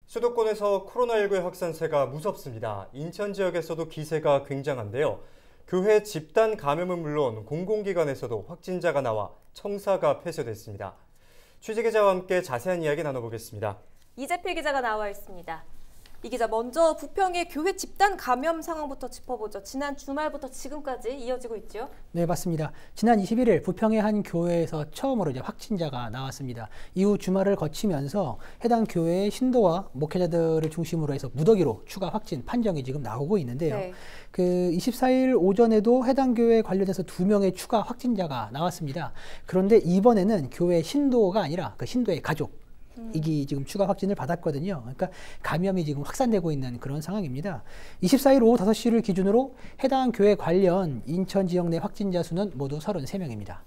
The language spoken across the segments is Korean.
수도권에서 코로나19의 확산세가 무섭습니다. 인천 지역에서도 기세가 굉장한데요. 교회 집단 감염은 물론 공공기관에서도 확진자가 나와 청사가 폐쇄됐습니다. 취재기자와 함께 자세한 이야기 나눠보겠습니다. 이재필 기자가 나와 있습니다. 이 기자, 먼저 부평의 교회 집단 감염 상황부터 짚어보죠. 지난 주말부터 지금까지 이어지고 있죠? 네, 맞습니다. 지난 21일 부평의 한 교회에서 처음으로 확진자가 나왔습니다. 이후 주말을 거치면서 해당 교회의 신도와 목회자들을 중심으로 해서 무더기로 추가 확진 판정이 지금 나오고 있는데요. 네. 24일 오전에도 해당 교회 관련해서 2명의 추가 확진자가 나왔습니다. 그런데 이번에는 교회 신도가 아니라 그 신도의 가족, 이게 지금 추가 확진을 받았거든요. 그러니까 감염이 지금 확산되고 있는 그런 상황입니다. 24일 오후 5시를 기준으로 해당 교회 관련 인천 지역 내 확진자 수는 모두 33명입니다.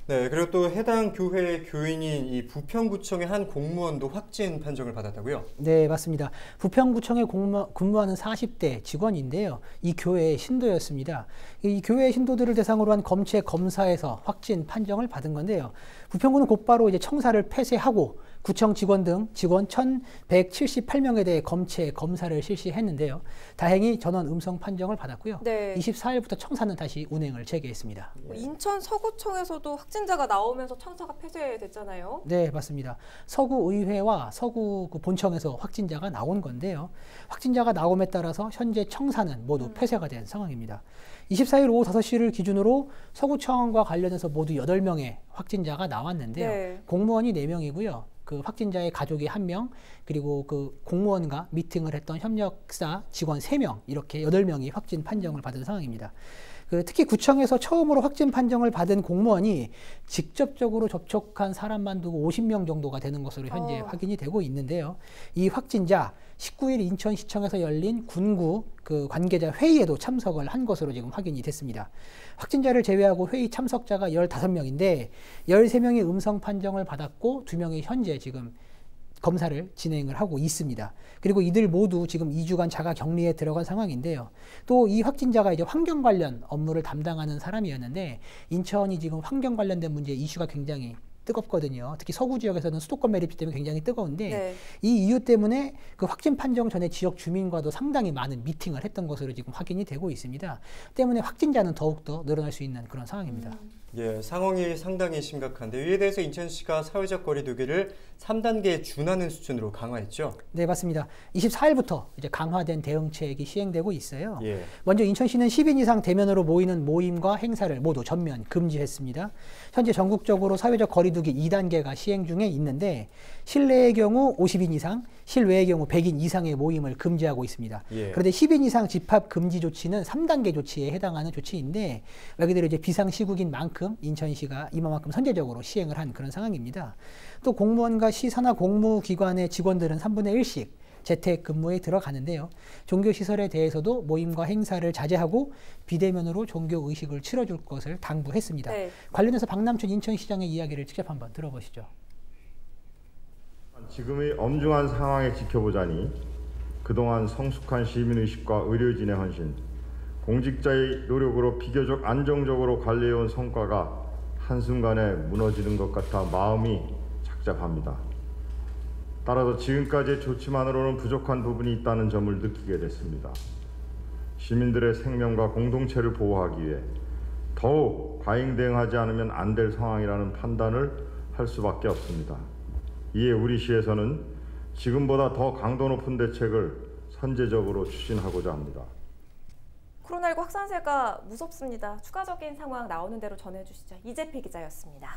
네, 그리고 또 해당 교회의 교인인 이 부평구청의 한 공무원도 확진 판정을 받았다고요? 네, 맞습니다. 부평구청에 근무하는 40대 직원인데요. 이 교회의 신도였습니다. 이 교회의 신도들을 대상으로 한 검체 검사에서 확진 판정을 받은 건데요. 부평구는 곧바로 이제 청사를 폐쇄하고 구청 직원 등 직원 1,178명에 대해 검체 검사를 실시했는데요. 다행히 전원 음성 판정을 받았고요. 네. 24일부터 청사는 다시 운행을 재개했습니다. 인천 서구청에서도 확진자가 나오면서 청사가 폐쇄됐잖아요. 네, 맞습니다. 서구의회와 서구 본청에서 확진자가 나온 건데요. 확진자가 나옴에 따라서 현재 청사는 모두 폐쇄가 된 상황입니다. 24일 오후 5시를 기준으로 서구청과 관련해서 모두 8명의 확진자가 나왔는데요. 네. 공무원이 4명이고요. 그 확진자의 가족이 1명, 그리고 그 공무원과 미팅을 했던 협력사 직원 3명, 이렇게 8명이 확진 판정을 받은 상황입니다. 특히 구청에서 처음으로 확진 판정을 받은 공무원이 직접적으로 접촉한 사람만 두고 50명 정도가 되는 것으로 현재 확인이 되고 있는데요. 이 확진자 19일 인천시청에서 열린 군구 그 관계자 회의에도 참석을 한 것으로 지금 확인이 됐습니다. 확진자를 제외하고 회의 참석자가 15명인데 13명이 음성 판정을 받았고 2명이 현재 지금 검사를 진행을 하고 있습니다. 그리고 이들 모두 지금 2주간 자가 격리에 들어간 상황인데요. 또 이 확진자가 이제 환경 관련 업무를 담당하는 사람이었는데 인천이 지금 환경 관련된 문제 이슈가 굉장히 뜨겁거든요. 특히 서구 지역에서는 수도권 매립지 때문에 굉장히 뜨거운데 네. 이 이유 때문에 그 확진 판정 전에 지역 주민과도 상당히 많은 미팅을 했던 것으로 지금 확인이 되고 있습니다. 때문에 확진자는 더욱더 늘어날 수 있는 그런 상황입니다. 예, 상황이 상당히 심각한데 이에 대해서 인천시가 사회적 거리 두기를 3단계에 준하는 수준으로 강화했죠? 네, 맞습니다. 24일부터 이제 강화된 대응책이 시행되고 있어요. 예. 먼저 인천시는 10인 이상 대면으로 모이는 모임과 행사를 모두 전면 금지했습니다. 현재 전국적으로 사회적 거리 두기 2단계가 시행 중에 있는데 실내의 경우 50인 이상, 실외의 경우 100인 이상의 모임을 금지하고 있습니다. 예. 그런데 10인 이상 집합 금지 조치는 3단계 조치에 해당하는 조치인데 말 그대로 이제 비상시국인 만큼 인천시가 이만큼 선제적으로 시행을 한 그런 상황입니다. 또 공무원과 시 산하 공무기관의 직원들은 3분의 1씩 재택 근무에 들어가는데요. 종교시설에 대해서도 모임과 행사를 자제하고 비대면으로 종교 의식을 치러줄 것을 당부했습니다. 네. 관련해서 박남춘 인천시장의 이야기를 직접 한번 들어보시죠. 지금의 엄중한 상황에 지켜보자니 그동안 성숙한 시민의식과 의료진의 헌신, 공직자의 노력으로 비교적 안정적으로 관리해온 성과가 한순간에 무너지는 것 같아 마음이 착잡합니다. 따라서 지금까지의 조치만으로는 부족한 부분이 있다는 점을 느끼게 됐습니다. 시민들의 생명과 공동체를 보호하기 위해 더욱 과잉 대응하지 않으면 안 될 상황이라는 판단을 할 수밖에 없습니다. 이에 우리 시에서는 지금보다 더 강도 높은 대책을 선제적으로 추진하고자 합니다. 코로나19 확산세가 무섭습니다. 추가적인 상황 나오는 대로 전해주시죠. 이재필 기자였습니다.